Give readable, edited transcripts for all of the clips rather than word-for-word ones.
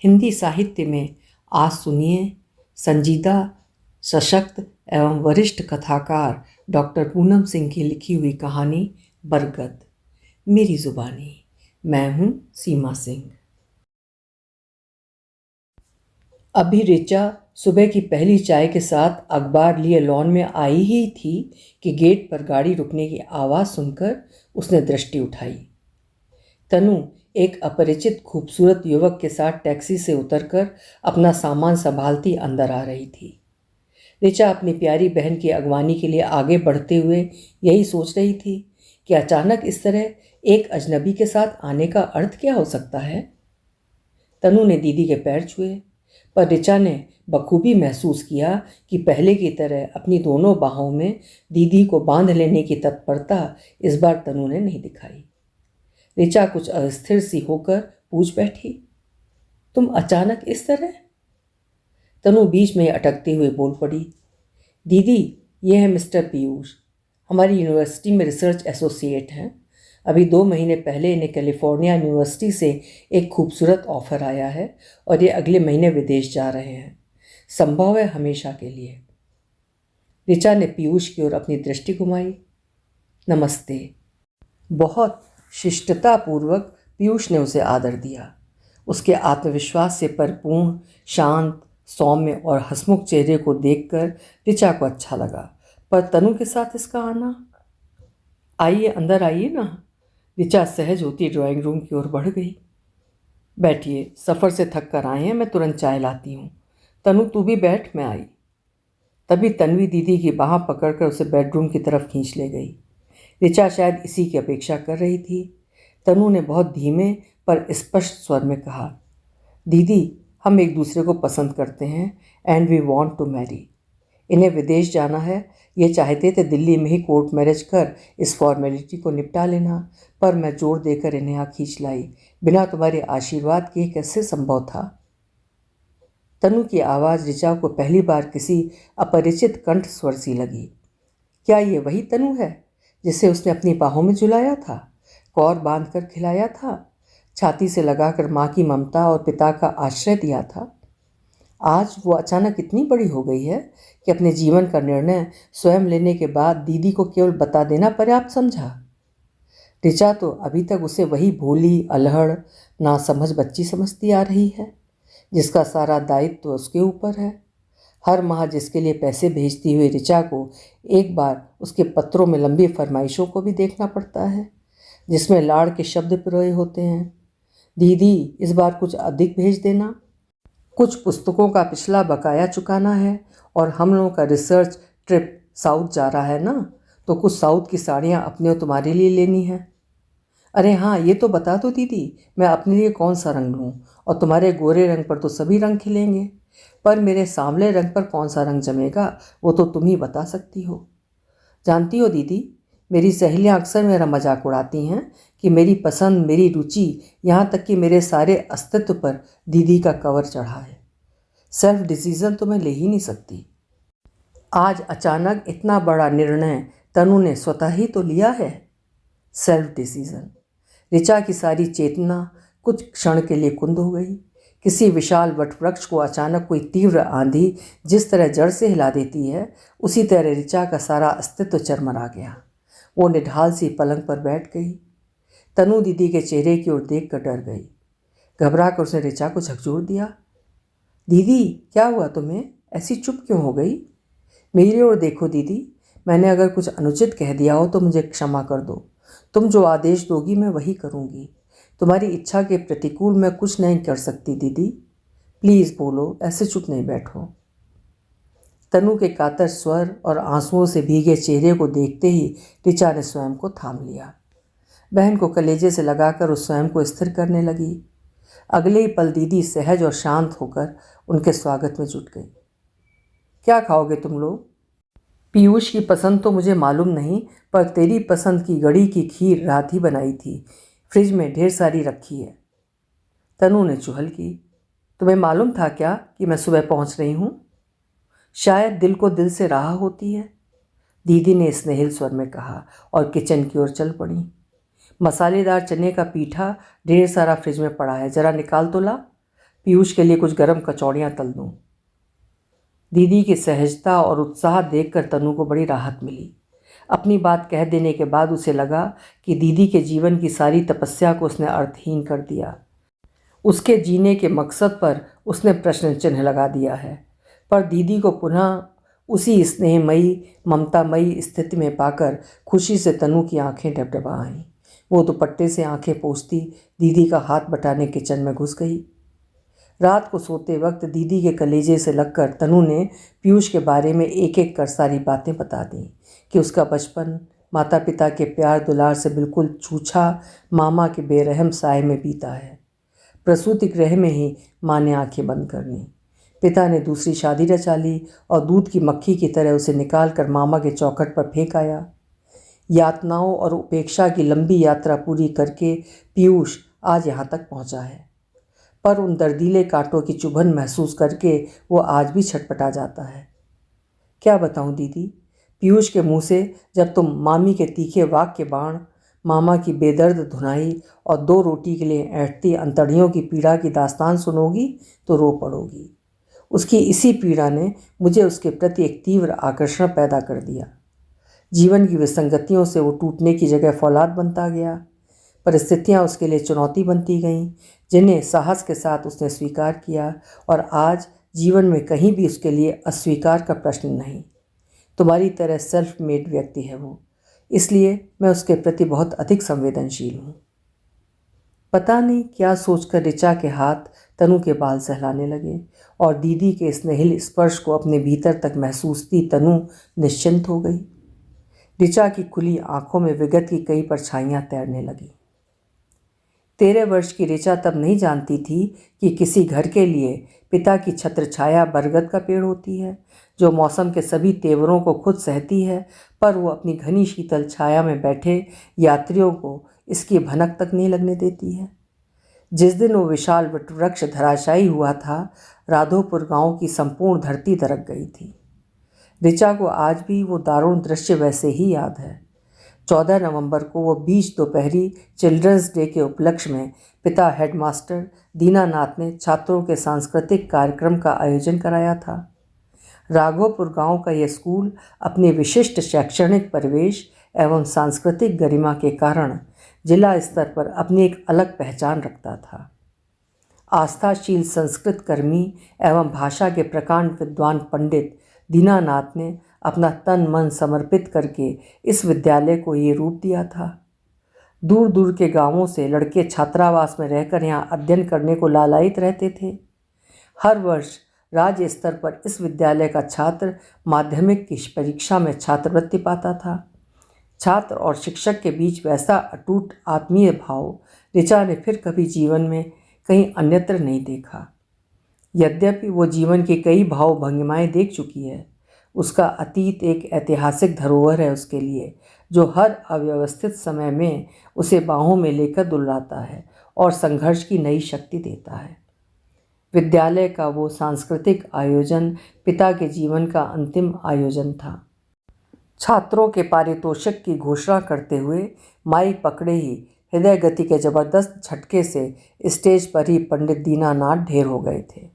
हिंदी साहित्य में आज सुनिए संजीदा, सशक्त एवं वरिष्ठ कथाकार डॉक्टर पूनम सिंह की लिखी हुई कहानी बरगद। मेरी जुबानी। मैं हूँ सीमा सिंह। अभी ऋचा सुबह की पहली चाय के साथ अखबार लिए लॉन में आई ही थी कि गेट पर गाड़ी रुकने की आवाज़ सुनकर उसने दृष्टि उठाई। तनु एक अपरिचित खूबसूरत युवक के साथ टैक्सी से उतरकर अपना सामान संभालती अंदर आ रही थी। ऋचा अपनी प्यारी बहन की अगवानी के लिए आगे बढ़ते हुए यही सोच रही थी कि अचानक इस तरह एक अजनबी के साथ आने का अर्थ क्या हो सकता है। तनु ने दीदी के पैर छुए, पर ऋचा ने बखूबी महसूस किया कि पहले की तरह अपनी दोनों बाहों में दीदी को बांध लेने की तत्परता इस बार तनु ने नहीं दिखाई। ऋचा कुछ अस्थिर सी होकर पूछ बैठी, तुम अचानक इस तरह? तनु बीच में अटकते हुए बोल पड़ी, दीदी ये है मिस्टर पीयूष, हमारी यूनिवर्सिटी में रिसर्च एसोसिएट हैं। अभी 2 महीने पहले इन्हें कैलिफोर्निया यूनिवर्सिटी से एक खूबसूरत ऑफ़र आया है और ये अगले महीने विदेश जा रहे हैं, संभव है हमेशा के लिए। ऋचा ने पीयूष की ओर अपनी दृष्टि घुमाई। नमस्ते। बहुत शिष्टतापूर्वक पीयूष ने उसे आदर दिया। उसके आत्मविश्वास से परिपूर्ण, शांत, सौम्य और हंसमुख चेहरे को देखकर ऋचा को अच्छा लगा, पर तनु के साथ इसका आना। आइए अंदर आइए ना। ऋचा सहज होती ड्राइंग रूम की ओर बढ़ गई। बैठिए, सफ़र से थक कर आए हैं, मैं तुरंत चाय लाती हूँ। तनु तू भी बैठ, मैं आई। तभी तन्वी दीदी की बाह पकड़कर उसे बेडरूम की तरफ खींच ले गई। ऋचा शायद इसी की अपेक्षा कर रही थी। तनु ने बहुत धीमे पर स्पष्ट स्वर में कहा, दीदी हम एक दूसरे को पसंद करते हैं and we want to marry. इन्हें विदेश जाना है, ये चाहते थे दिल्ली में ही कोर्ट मैरिज कर इस फॉर्मेलिटी को निपटा लेना, पर मैं जोर देकर इन्हें यहाँ खींच लाई। बिना तुम्हारे आशीर्वाद के कैसे संभव था? तनु की आवाज़ ऋचा को पहली बार किसी अपरिचित कंठ स्वर सी लगी। क्या ये वही तनु है जिसे उसने अपनी बाहों में झुलाया था, कौर बांध कर खिलाया था, छाती से लगाकर माँ की ममता और पिता का आश्रय दिया था? आज वो अचानक इतनी बड़ी हो गई है कि अपने जीवन का निर्णय स्वयं लेने के बाद दीदी को केवल बता देना पर्याप्त समझा। ऋचा तो अभी तक उसे वही भोली, अल्हड़, नासमझ बच्ची समझती आ रही है, जिसका सारा दायित्व तो उसके ऊपर है। हर माह जिसके लिए पैसे भेजती हुई ऋचा को एक बार उसके पत्रों में लंबी फरमाइशों को भी देखना पड़ता है, जिसमें लाड़ के शब्द पिरोए होते हैं। दीदी इस बार कुछ अधिक भेज देना, कुछ पुस्तकों का पिछला बकाया चुकाना है, और हम लोगों का रिसर्च ट्रिप साउथ जा रहा है ना, तो कुछ साउथ की साड़ियाँ अपने और तुम्हारे लिए लेनी है। अरे हाँ, ये तो बता दो दीदी, मैं अपने लिए कौन सा रंग लूँ? और तुम्हारे गोरे रंग पर तो सभी रंग खिलेंगे, पर मेरे सांवले रंग पर कौन सा रंग जमेगा वो तो तुम ही बता सकती हो। जानती हो दीदी, मेरी सहेलियाँ अक्सर मेरा मजाक उड़ाती हैं कि मेरी पसंद, मेरी रुचि, यहाँ तक कि मेरे सारे अस्तित्व पर दीदी का कवर चढ़ा है। सेल्फ डिसीज़न तो मैं ले ही नहीं सकती। आज अचानक इतना बड़ा निर्णय तनु ने स्वतः ही तो लिया है। Self decision. ऋचा की सारी चेतना कुछ क्षण के लिए कुंद हो गई। किसी विशाल वटवृक्ष को अचानक कोई तीव्र आंधी जिस तरह जड़ से हिला देती है, उसी तरह ऋचा का सारा अस्तित्व चरमरा गया। वो निढाल सी पलंग पर बैठ गई। तनु दीदी के चेहरे की ओर देख कर डर गई। घबरा कर उसने ऋचा को झकझोर दिया। दीदी क्या हुआ तुम्हें? ऐसी चुप क्यों हो गई? मेरी ओर देखो दीदी, मैंने अगर कुछ अनुचित कह दिया हो तो मुझे क्षमा कर दो। तुम जो आदेश दोगी मैं वही करूँगी। तुम्हारी इच्छा के प्रतिकूल मैं कुछ नहीं कर सकती दीदी। प्लीज़ बोलो, ऐसे चुप नहीं बैठो। तनु के कातर स्वर और आंसुओं से भीगे चेहरे को देखते ही ऋचा ने स्वयं को थाम लिया। बहन को कलेजे से लगाकर उस स्वयं को स्थिर करने लगी। अगले ही पल दीदी सहज और शांत होकर उनके स्वागत में जुट गई। क्या खाओगे तुम लोग? पीयूष की पसंद तो मुझे मालूम नहीं, पर तेरी पसंद की गड़ी की खीर रात ही बनाई थी, फ्रिज में ढेर सारी रखी है। तनु ने चुहल की। तुम्हें मालूम था क्या कि मैं सुबह पहुंच रही हूँ? शायद दिल को दिल से राह होती है, दीदी ने स्नेहिल स्वर में कहा और किचन की ओर चल पड़ी। मसालेदार चने का पीठा ढेर सारा फ्रिज में पड़ा है, जरा निकाल तो ला। पीयूष के लिए कुछ गर्म कचौड़ियाँ तल दूँ। दीदी की सहजता और उत्साह देखकर तनु को बड़ी राहत मिली। अपनी बात कह देने के बाद उसे लगा कि दीदी के जीवन की सारी तपस्या को उसने अर्थहीन कर दिया। उसके जीने के मकसद पर उसने प्रश्न चिन्ह लगा दिया है। पर दीदी को पुनः उसी स्नेहमयी ममतामयी स्थिति में पाकर खुशी से तनु की आंखें डबडबा आईं। वो दुपट्टे से आंखें पोंछती दीदी का हाथ बटाने किचन में घुस गई। रात को सोते वक्त दीदी के कलेजे से लगकर तनु ने पीयूष के बारे में एक एक कर सारी बातें बता दी कि उसका बचपन माता पिता के प्यार दुलार से बिल्कुल छूछा मामा के बेरहम साए में बीता है। प्रसूति गृह में ही माँ ने आंखें बंद कर लीं। पिता ने दूसरी शादी रचा ली और दूध की मक्खी की तरह उसे निकाल कर मामा के चौखट पर फेंक आया। यातनाओं और उपेक्षा की लंबी यात्रा पूरी करके पीयूष आज यहाँ तक पहुँचा है, पर उन दर्दीले कांटों की चुभन महसूस करके वो आज भी छटपटा जाता है। क्या बताऊँ दीदी, पीयूष के मुँह से जब तुम मामी के तीखे वाक्य बाण, मामा की बेदर्द धुनाई और 2 रोटी के लिए ऐंठती अंतड़ियों की पीड़ा की दास्तान सुनोगी तो रो पड़ोगी। उसकी इसी पीड़ा ने मुझे उसके प्रति एक तीव्र आकर्षण पैदा कर दिया। जीवन की विसंगतियों से वो टूटने की जगह फौलाद बनता गया। परिस्थितियाँ उसके लिए चुनौती बनती गईं, जिन्हें साहस के साथ उसने स्वीकार किया, और आज जीवन में कहीं भी उसके लिए अस्वीकार का प्रश्न नहीं। तुम्हारी तरह सेल्फ मेड व्यक्ति है वो, इसलिए मैं उसके प्रति बहुत अधिक संवेदनशील हूँ। पता नहीं क्या सोचकर ऋचा के हाथ तनु के बाल सहलाने लगे और दीदी के स्नेहिल स्पर्श को अपने भीतर तक महसूसती तनु निश्चिंत हो गई। ऋचा की खुली आंखों में विगत की कई परछाइयाँ तैरने लगी। 13 वर्ष की ऋचा तब नहीं जानती थी कि किसी घर के लिए पिता की छत्र छाया बरगद का पेड़ होती है, जो मौसम के सभी तेवरों को खुद सहती है, पर वो अपनी घनी शीतल छाया में बैठे यात्रियों को इसकी भनक तक नहीं लगने देती है। जिस दिन वो विशाल वटवृक्ष धराशायी हुआ था, राधोपुर गांव की संपूर्ण धरती दरक गई थी। ऋचा को आज भी वो दारुण दृश्य वैसे ही याद है। 14 नवंबर को वो बीच दोपहरी चिल्ड्रंस डे के उपलक्ष्य में पिता हेडमास्टर दीनानाथ ने छात्रों के सांस्कृतिक कार्यक्रम का आयोजन कराया था। राघोपुर गांव का यह स्कूल अपने विशिष्ट शैक्षणिक परिवेश एवं सांस्कृतिक गरिमा के कारण जिला स्तर पर अपनी एक अलग पहचान रखता था। आस्थाशील संस्कृत कर्मी एवं भाषा के प्रकांड विद्वान पंडित दीनानाथ ने अपना तन मन समर्पित करके इस विद्यालय को ये रूप दिया था। दूर दूर के गांवों से लड़के छात्रावास में रहकर यहाँ अध्ययन करने को लालायित रहते थे। हर वर्ष राज्य स्तर पर इस विद्यालय का छात्र माध्यमिक की परीक्षा में छात्रवृत्ति पाता था। छात्र और शिक्षक के बीच वैसा अटूट आत्मीय भाव ऋचा ने फिर कभी जीवन में कहीं अन्यत्र नहीं देखा। यद्यपि वो जीवन की कई भाव भंगिमाएँ देख चुकी है, उसका अतीत एक ऐतिहासिक धरोहर है उसके लिए, जो हर अव्यवस्थित समय में उसे बाहों में लेकर दुलराता है और संघर्ष की नई शक्ति देता है। विद्यालय का वो सांस्कृतिक आयोजन पिता के जीवन का अंतिम आयोजन था। छात्रों के पारितोषिक की घोषणा करते हुए माइक पकड़े ही हृदय गति के जबरदस्त झटके से स्टेज पर ही पंडित दीनानाथ ढेर हो गए थे।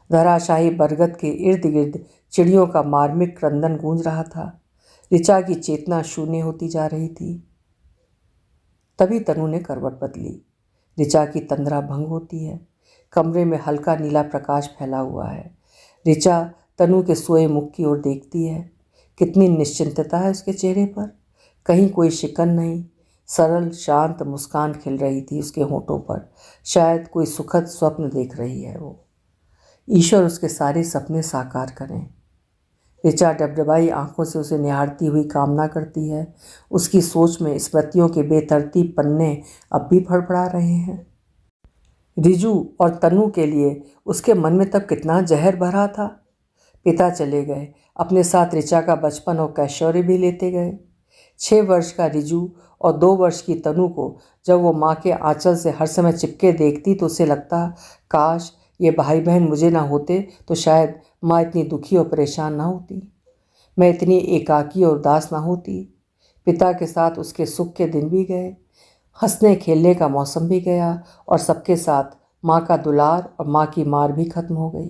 धराशाही बरगद के इर्द गिर्द चिड़ियों का मार्मिक क्रंदन गूंज रहा था। ऋचा की चेतना शून्य होती जा रही थी। तभी तनु ने करवट बदली। ऋचा की तंद्रा भंग होती है। कमरे में हल्का नीला प्रकाश फैला हुआ है। ऋचा तनु के सोए मुख की ओर देखती है। कितनी निश्चिंतता है उसके चेहरे पर, कहीं कोई शिकन नहीं। सरल शांत मुस्कान खिल रही थी उसके होठों पर। शायद कोई सुखद स्वप्न देख रही है वो। ईश्वर उसके सारे सपने साकार करें। ऋचा डबडबाई आंखों से उसे निहारती हुई कामना करती है। उसकी सोच में स्मृतियों के बेतरतीब पन्ने अब भी फड़फड़ा रहे हैं। रिजू और तनु के लिए उसके मन में तब कितना जहर भरा था। पिता चले गए, अपने साथ ऋचा का बचपन और कैशोर्य भी लेते गए। 6 वर्ष का रिजू और 2 वर्ष की तनु को जब वो माँ के आंचल से हर समय चिपके देखती तो उसे लगता, काश ये भाई बहन मुझे ना होते तो शायद माँ इतनी दुखी और परेशान ना होती, मैं इतनी एकाकी और उदास ना होती। पिता के साथ उसके सुख के दिन भी गए, हंसने खेलने का मौसम भी गया और सबके साथ माँ का दुलार और माँ की मार भी खत्म हो गई।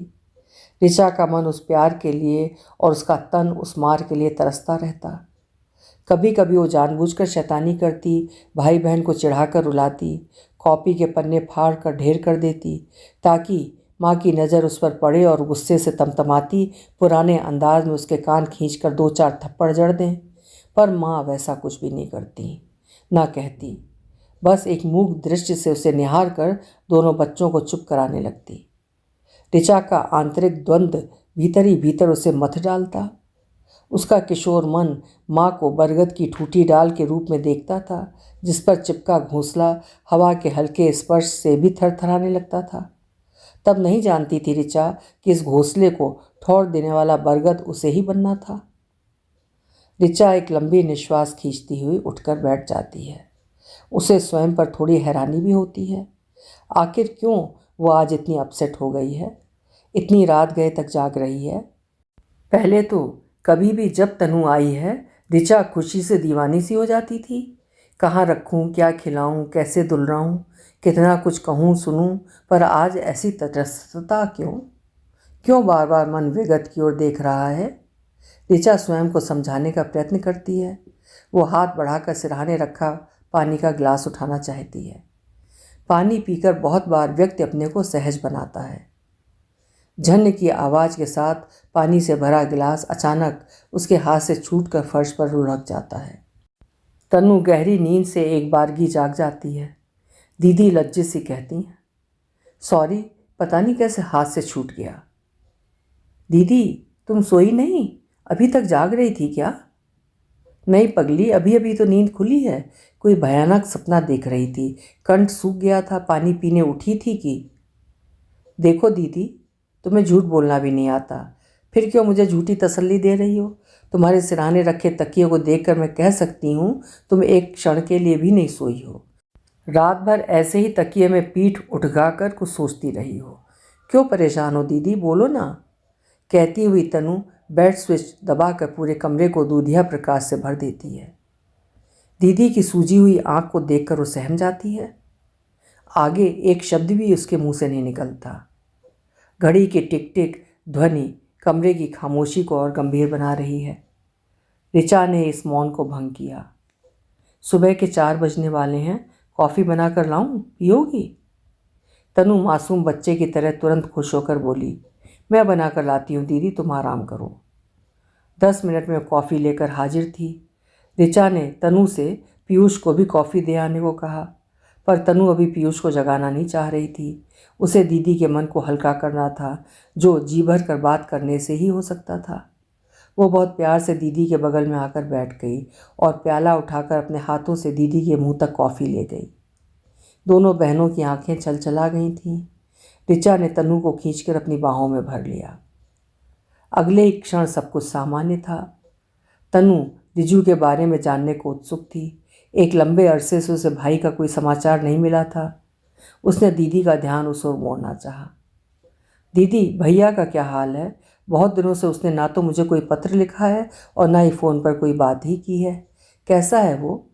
ऋचा का मन उस प्यार के लिए और उसका तन उस मार के लिए तरसता रहता। कभी कभी वो जानबूझकर शैतानी करती, भाई बहन को चिढ़ाकर रुलाती, कॉपी के पन्ने फाड़ कर ढेर कर देती ताकि माँ की नज़र उस पर पड़े और गुस्से से तमतमाती पुराने अंदाज में उसके कान खींचकर 2-4 थप्पड़ जड़ दें। पर माँ वैसा कुछ भी नहीं करती, ना कहती। बस एक मूक दृष्टि से उसे निहार कर दोनों बच्चों को चुप कराने लगती। ऋचा का आंतरिक द्वंद्व भीतर ही भीतर उसे मथ डालता। उसका किशोर मन माँ को बरगद की ठूठी डाल के रूप में देखता था, जिस पर चिपका घोंसला हवा के हल्के स्पर्श से भी थरथराने लगता था। तब नहीं जानती थी ऋचा कि इस घोंसले को ठौर देने वाला बरगद उसे ही बनना था। ऋचा एक लंबी निश्वास खींचती हुई उठकर बैठ जाती है। उसे स्वयं पर थोड़ी हैरानी भी होती है। आखिर क्यों वो आज इतनी अपसेट हो गई है, इतनी रात गए तक जाग रही है। पहले तो कभी भी जब तनु आई है ऋचा खुशी से दीवानी सी हो जाती थी। कहाँ रखूँ, क्या खिलाऊँ, कैसे दुलराऊँ, कितना कुछ कहूँ सुनूँ, पर आज ऐसी तटस्थता क्यों? क्यों बार बार मन विगत की ओर देख रहा है? ऋचा स्वयं को समझाने का प्रयत्न करती है। वो हाथ बढ़ाकर सिरहाने रखा पानी का गिलास उठाना चाहती है। पानी पीकर बहुत बार व्यक्ति अपने को सहज बनाता है। झन्न की आवाज़ के साथ पानी से भरा गिलास अचानक उसके हाथ से छूटकर फर्श पर लुढ़क जाता है। तनु गहरी नींद से एक बारगी जाग जाती है। दीदी लज्जित सी कहती हैं, सॉरी, पता नहीं कैसे हाथ से छूट गया। दीदी, तुम सोई नहीं? अभी तक जाग रही थी क्या? नहीं पगली, अभी अभी तो नींद खुली है। कोई भयानक सपना देख रही थी, कंठ सूख गया था, पानी पीने उठी थी कि। देखो दीदी, तुम्हें झूठ बोलना भी नहीं आता, फिर क्यों मुझे झूठी तसल्ली दे रही हो? तुम्हारे सिरहाने रखे तकिए को देखकर मैं कह सकती हूँ तुम एक क्षण के लिए भी नहीं सोई हो। रात भर ऐसे ही तकिए में पीठ उठगाकर कुछ सोचती रही हो। क्यों परेशान हो दीदी, बोलो ना। कहती हुई तनु बेड स्विच दबाकर पूरे कमरे को दूधिया प्रकाश से भर देती है। दीदी की सूजी हुई आंख को देखकर वो सहम जाती है। आगे एक शब्द भी उसके मुंह से नहीं निकलता। घड़ी की टिक टिक ध्वनि कमरे की खामोशी को और गंभीर बना रही है। ऋचा ने इस मौन को भंग किया। सुबह के 4 बजने वाले हैं, कॉफ़ी बनाकर लाऊं, पियोगी? तनु मासूम बच्चे की तरह तुरंत खुश होकर बोली, मैं बनाकर लाती हूँ दीदी, तुम आराम करो। 10 मिनट में कॉफ़ी लेकर हाजिर थी। ऋचा ने तनु से पीयूष को भी कॉफ़ी दे आने को कहा, पर तनु अभी पीयूष को जगाना नहीं चाह रही थी। उसे दीदी के मन को हल्का करना था, जो जी भर कर बात करने से ही हो सकता था। वो बहुत प्यार से दीदी के बगल में आकर बैठ गई और प्याला उठाकर अपने हाथों से दीदी के मुंह तक कॉफ़ी ले गई। दोनों बहनों की आंखें छलछला गई थीं। ऋचा ने तनु को खींचकर अपनी बाहों में भर लिया। अगले ही क्षण सब कुछ सामान्य था। तनु रिजू के बारे में जानने को उत्सुक थी। एक लंबे अरसे से उसे भाई का कोई समाचार नहीं मिला था। उसने दीदी का ध्यान उस ओर मोड़ना चाहा। दीदी, भैया का क्या हाल है? बहुत दिनों से उसने ना तो मुझे कोई पत्र लिखा है और ना ही फ़ोन पर कोई बात ही की है। कैसा है वो?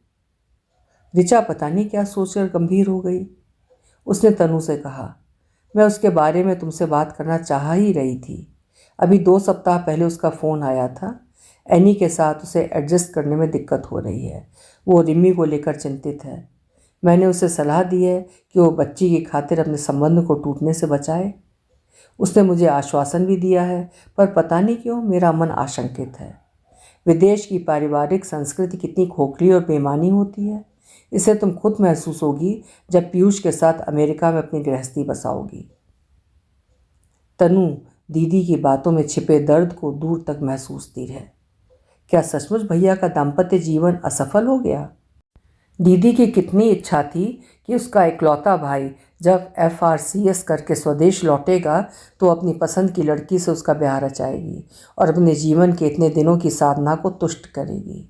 ऋचा पता नहीं क्या सोचकर गंभीर हो गई। उसने तनु से कहा, मैं उसके बारे में तुमसे बात करना चाह ही रही थी। अभी 2 सप्ताह पहले उसका फ़ोन आया था। एनी के साथ उसे एडजस्ट करने में दिक्कत हो रही है। वो रिमी को लेकर चिंतित है। मैंने उसे सलाह दी है कि वो बच्ची की खातिर अपने संबंध को टूटने से बचाए। उसने मुझे आश्वासन भी दिया है, पर पता नहीं क्यों मेरा मन आशंकित है। विदेश की पारिवारिक संस्कृति कितनी खोखली और बेईमानी होती है, इसे तुम खुद महसूस होगी जब पीयूष के साथ अमेरिका में अपनी गृहस्थी बसाओगी। तनु दीदी की बातों में छिपे दर्द को दूर तक महसूसती है। क्या सचमुच भैया का दाम्पत्य जीवन असफल हो गया? दीदी की कितनी इच्छा थी कि उसका इकलौता भाई जब FRCS करके स्वदेश लौटेगा तो अपनी पसंद की लड़की से उसका ब्याह रचाएगी और अपने जीवन के इतने दिनों की साधना को तुष्ट करेगी।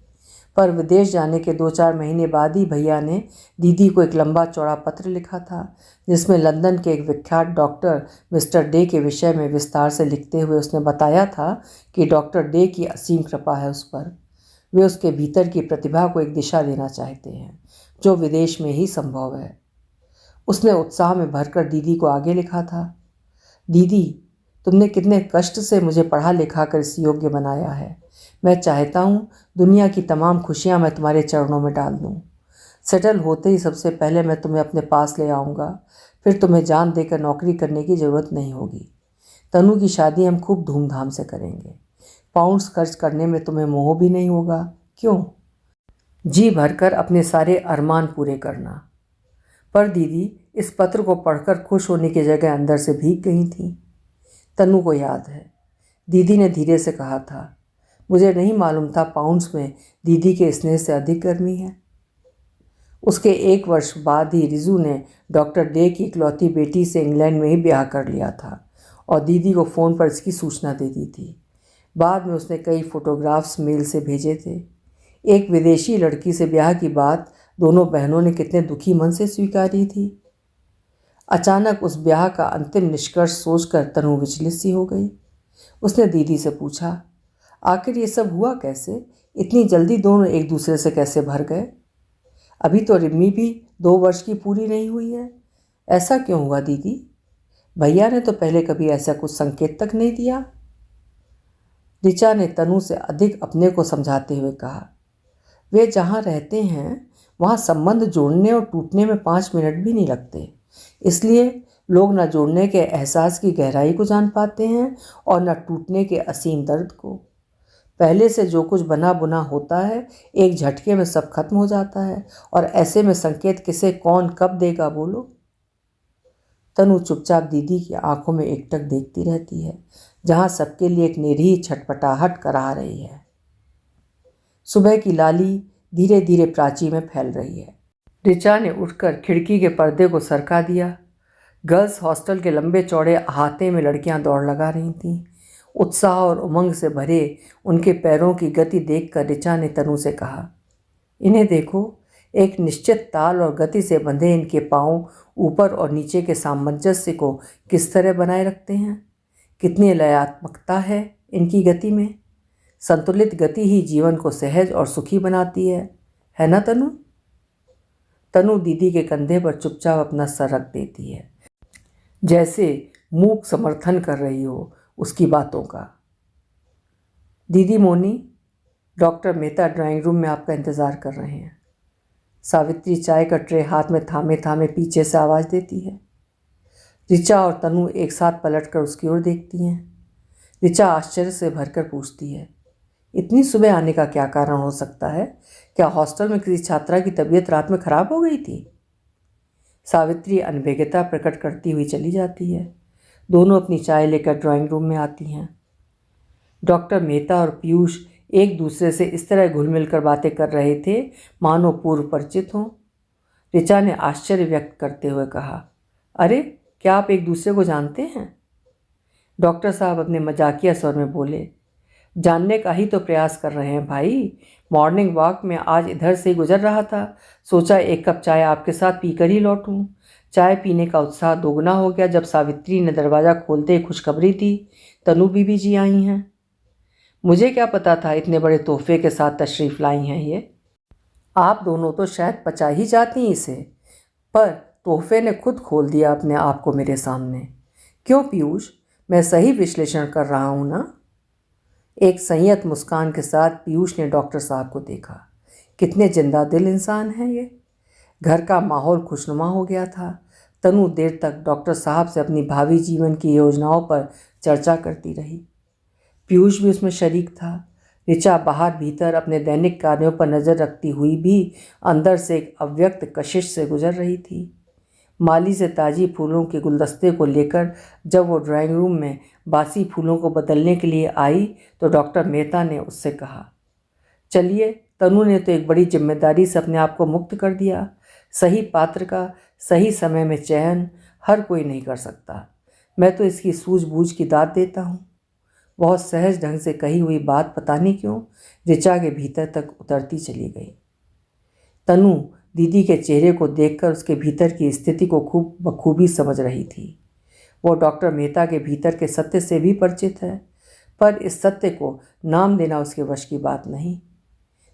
पर विदेश जाने के 2-4 महीने बाद ही भैया ने दीदी को एक लंबा चौड़ा पत्र लिखा था, जिसमें लंदन के एक विख्यात डॉक्टर मिस्टर डे के विषय में विस्तार से लिखते हुए उसने बताया था कि डॉक्टर डे की असीम कृपा है उस पर। वे उसके भीतर की प्रतिभा को एक दिशा देना चाहते हैं, जो विदेश में ही संभव है। उसने उत्साह में भरकर दीदी को आगे लिखा था। दीदी, तुमने कितने कष्ट से मुझे पढ़ा लिखा कर इस योग्य बनाया है। मैं चाहता हूँ दुनिया की तमाम खुशियाँ मैं तुम्हारे चरणों में डाल दूँ। सेटल होते ही सबसे पहले मैं तुम्हें अपने पास ले आऊँगा, फिर तुम्हें जान देकर नौकरी करने की ज़रूरत नहीं होगी। तनु की शादी हम खूब धूमधाम से करेंगे। पाउंड्स खर्च करने में तुम्हें मोह भी नहीं होगा। क्यों? जी भरकर अपने सारे अरमान पूरे करना। पर दीदी, इस पत्र को पढ़कर खुश होने की जगह अंदर से भीग गई थी। तनु को याद है, दीदी ने धीरे से कहा था, मुझे नहीं मालूम था पाउंड्स में दीदी के स्नेह से अधिक गर्मी है। उसके 1 वर्ष बाद ही रिजू ने डॉक्टर डे की इकलौती बेटी से इंग्लैंड में ही ब्याह कर लिया था और दीदी को फ़ोन पर इसकी सूचना दे दी थी। बाद में उसने कई फोटोग्राफ्स मेल से भेजे थे। एक विदेशी लड़की से ब्याह की बात दोनों बहनों ने कितने दुखी मन से स्वीकारी थी। अचानक उस ब्याह का अंतिम निष्कर्ष सोचकर तनु विचलित सी हो गई। उसने दीदी से पूछा, आखिर ये सब हुआ कैसे? इतनी जल्दी दोनों एक दूसरे से कैसे भर गए? अभी तो रिम्मी भी 2 वर्ष की पूरी नहीं हुई है। ऐसा क्यों हुआ दीदी? भैया ने तो पहले कभी ऐसा कुछ संकेत तक नहीं दिया। ऋचा ने तनु से अधिक अपने को समझाते हुए कहा, वे जहाँ रहते हैं वहाँ संबंध जोड़ने और टूटने में 5 मिनट भी नहीं लगते। इसलिए लोग न जोड़ने के एहसास की गहराई को जान पाते हैं और न टूटने के असीम दर्द को। पहले से जो कुछ बना बुना होता है एक झटके में सब खत्म हो जाता है, और ऐसे में संकेत किसे कौन कब देगा बोलो। तनु चुपचाप दीदी की आंखों में एकटक देखती रहती है, जहाँ सबके लिए एक निरीह छटपटाहट करा रही है। सुबह की लाली धीरे धीरे प्राची में फैल रही है। ऋचा ने उठकर खिड़की के पर्दे को सरका दिया। गर्ल्स हॉस्टल के लंबे चौड़े अहाते में लड़कियां दौड़ लगा रही थीं। उत्साह और उमंग से भरे उनके पैरों की गति देखकर ऋचा ने तनु से कहा, इन्हें देखो, एक निश्चित ताल और गति से बंधे इनके पांव ऊपर और नीचे के सामंजस्य को किस तरह बनाए रखते हैं। कितनी लयात्मकता है इनकी गति में। संतुलित गति ही जीवन को सहज और सुखी बनाती है ना तनु? तनु दीदी के कंधे पर चुपचाप अपना सर रख देती है, जैसे मूक समर्थन कर रही हो उसकी बातों का। दीदी Moni, doctor Mehta drawing room में आपका इंतज़ार कर रहे हैं। सावित्री चाय का ट्रे हाथ में थामे थामे पीछे से आवाज़ देती है। ऋचा और तनु एक साथ पलटकर उसकी ओर देखती हैं। ऋचा आश्चर्य से भरकर पूछती है, इतनी सुबह आने का क्या कारण हो सकता है? क्या हॉस्टल में किसी छात्रा की तबीयत रात में खराब हो गई थी? सावित्री अनभिज्ञता प्रकट करती हुई चली जाती है। दोनों अपनी चाय लेकर ड्राइंग रूम में आती हैं। डॉक्टर मेहता और पीयूष एक दूसरे से इस तरह घुल मिल कर बातें कर रहे थे मानो पूर्व परिचित हों। ऋचा ने आश्चर्य व्यक्त करते हुए कहा, अरे, क्या आप एक दूसरे को जानते हैं? डॉक्टर साहब अपने मजाकिया स्वर में बोले, जानने का ही तो प्रयास कर रहे हैं भाई। मॉर्निंग वॉक में आज इधर से गुजर रहा था, सोचा 1 कप चाय आपके साथ पीकर ही लौटूं। चाय पीने का उत्साह दोगुना हो गया जब सावित्री ने दरवाज़ा खोलते ही खुशखबरी दी, तनु बीबी जी आई हैं। मुझे क्या पता था इतने बड़े तोहफे के साथ तशरीफ़ लाई हैं ये। आप दोनों तो शायद पचा ही जाती इसे, पर तोहफे ने खुद खोल दिया अपने आप को मेरे सामने। क्यों पीयूष, मैं सही विश्लेषण कर रहा हूँ ना? एक संयत मुस्कान के साथ पीयूष ने डॉक्टर साहब को देखा। कितने जिंदा दिल इंसान हैं ये। घर का माहौल खुशनुमा हो गया था। तनु देर तक डॉक्टर साहब से अपनी भावी जीवन की योजनाओं पर चर्चा करती रही। पीयूष भी उसमें शरीक था। ऋचा बाहर भीतर अपने दैनिक कार्यों पर नज़र रखती हुई भी अंदर से एक अव्यक्त कशिश से गुजर रही थी। माली से ताज़ी फूलों के गुलदस्ते को लेकर जब वो ड्राइंग रूम में बासी फूलों को बदलने के लिए आई तो डॉक्टर मेहता ने उससे कहा, चलिए, तनु ने तो एक बड़ी जिम्मेदारी से अपने आप को मुक्त कर दिया। सही पात्र का सही समय में चयन हर कोई नहीं कर सकता। मैं तो इसकी सूझबूझ की दाद देता हूँ। बहुत सहज ढंग से कही हुई बात पता नहीं क्यों ऋचा के भीतर तक उतरती चली गई। तनु दीदी के चेहरे को देखकर उसके भीतर की स्थिति को खूब बखूबी समझ रही थी। वो डॉक्टर मेहता के भीतर के सत्य से भी परिचित है, पर इस सत्य को नाम देना उसके वश की बात नहीं।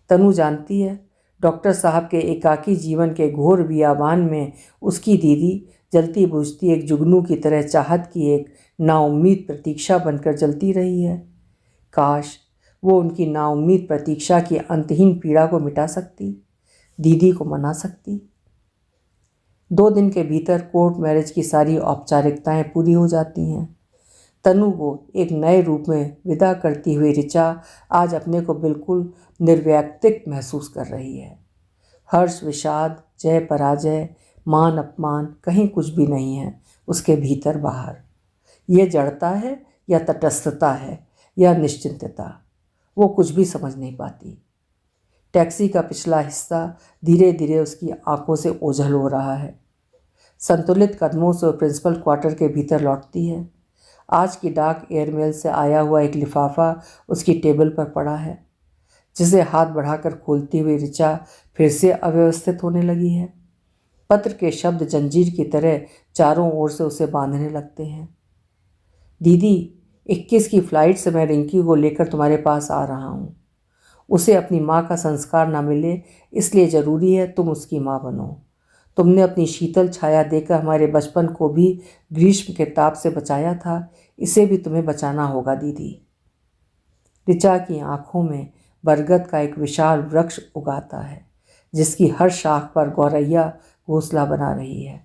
तनु जानती है डॉक्टर साहब के एकाकी जीवन के घोर बियाबान में उसकी दीदी जलती बुझती एक जुगनू की तरह चाहत की एक नाउम्मीद प्रतीक्षा बनकर जलती रही है। काश वो उनकी नाउम्मीद प्रतीक्षा की अंतहीन पीड़ा को मिटा सकती, दीदी को मना सकती। 2 दिन के भीतर कोर्ट मैरिज की सारी औपचारिकताएं पूरी हो जाती हैं। तनु को एक नए रूप में विदा करती हुई ऋचा आज अपने को बिल्कुल निर्वैयक्तिक महसूस कर रही है। हर्ष विषाद, जय पराजय, मान अपमान कहीं कुछ भी नहीं है उसके भीतर बाहर। ये जड़ता है या तटस्थता है या निश्चिंतता, वो कुछ भी समझ नहीं पाती। टैक्सी का पिछला हिस्सा धीरे धीरे उसकी आंखों से ओझल हो रहा है। संतुलित कदमों से प्रिंसिपल क्वार्टर के भीतर लौटती है। आज की डाक एयरमेल से आया हुआ एक लिफाफा उसकी टेबल पर पड़ा है, जिसे हाथ बढ़ाकर खोलती हुई ऋचा फिर से अव्यवस्थित होने लगी है। पत्र के शब्द जंजीर की तरह चारों ओर से उसे बांधने लगते हैं। दीदी, 21 की फ्लाइट से मैं रिंकी को लेकर तुम्हारे पास आ रहा हूँ। उसे अपनी माँ का संस्कार ना मिले, इसलिए ज़रूरी है तुम उसकी माँ बनो। तुमने अपनी शीतल छाया देकर हमारे बचपन को भी ग्रीष्म के ताप से बचाया था, इसे भी तुम्हें बचाना होगा दीदी। ऋचा की आंखों में बरगद का एक विशाल वृक्ष उगाता है, जिसकी हर शाख पर गौरैया घोंसला बना रही है।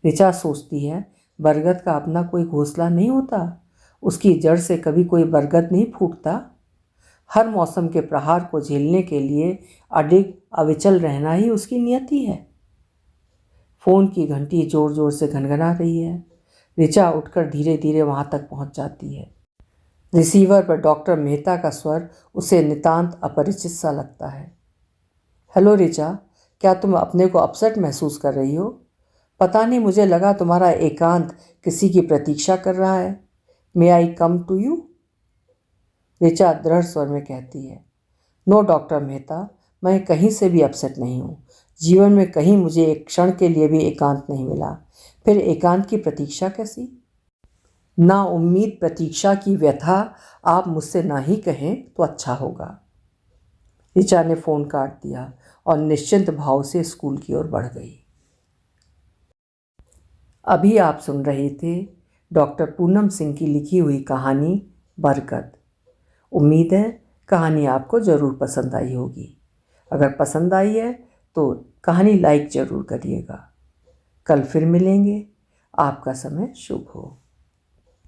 ऋचा सोचती है, बरगद का अपना कोई घोंसला नहीं होता, उसकी जड़ से कभी कोई बरगद नहीं फूटता। हर मौसम के प्रहार को झेलने के लिए अडिग अविचल रहना ही उसकी नियति है। फ़ोन की घंटी जोर जोर से घनघना रही है। ऋचा उठकर धीरे धीरे वहाँ तक पहुँच जाती है। रिसीवर पर डॉक्टर मेहता का स्वर उसे नितांत अपरिचित सा लगता है। हेलो ऋचा, क्या तुम अपने को अपसेट महसूस कर रही हो? पता नहीं, मुझे लगा तुम्हारा एकांत किसी की प्रतीक्षा कर रहा है। मे आई कम टू यू? ऋचा दृढ़ स्वर में कहती है। नो डॉक्टर मेहता, मैं कहीं से भी अपसेट नहीं हूँ। जीवन में कहीं मुझे एक क्षण के लिए भी एकांत नहीं मिला, फिर एकांत की प्रतीक्षा कैसी? ना उम्मीद प्रतीक्षा की व्यथा आप मुझसे ना ही कहें तो अच्छा होगा। ऋचा ने फ़ोन काट दिया और निश्चिंत भाव से स्कूल की ओर बढ़ गई। अभी आप सुन रहे थे डॉक्टर पूनम सिंह की लिखी हुई कहानी बरगद। उम्मीद है कहानी आपको ज़रूर पसंद आई होगी। अगर पसंद आई है तो कहानी लाइक ज़रूर करिएगा। कल फिर मिलेंगे। आपका समय शुभ हो।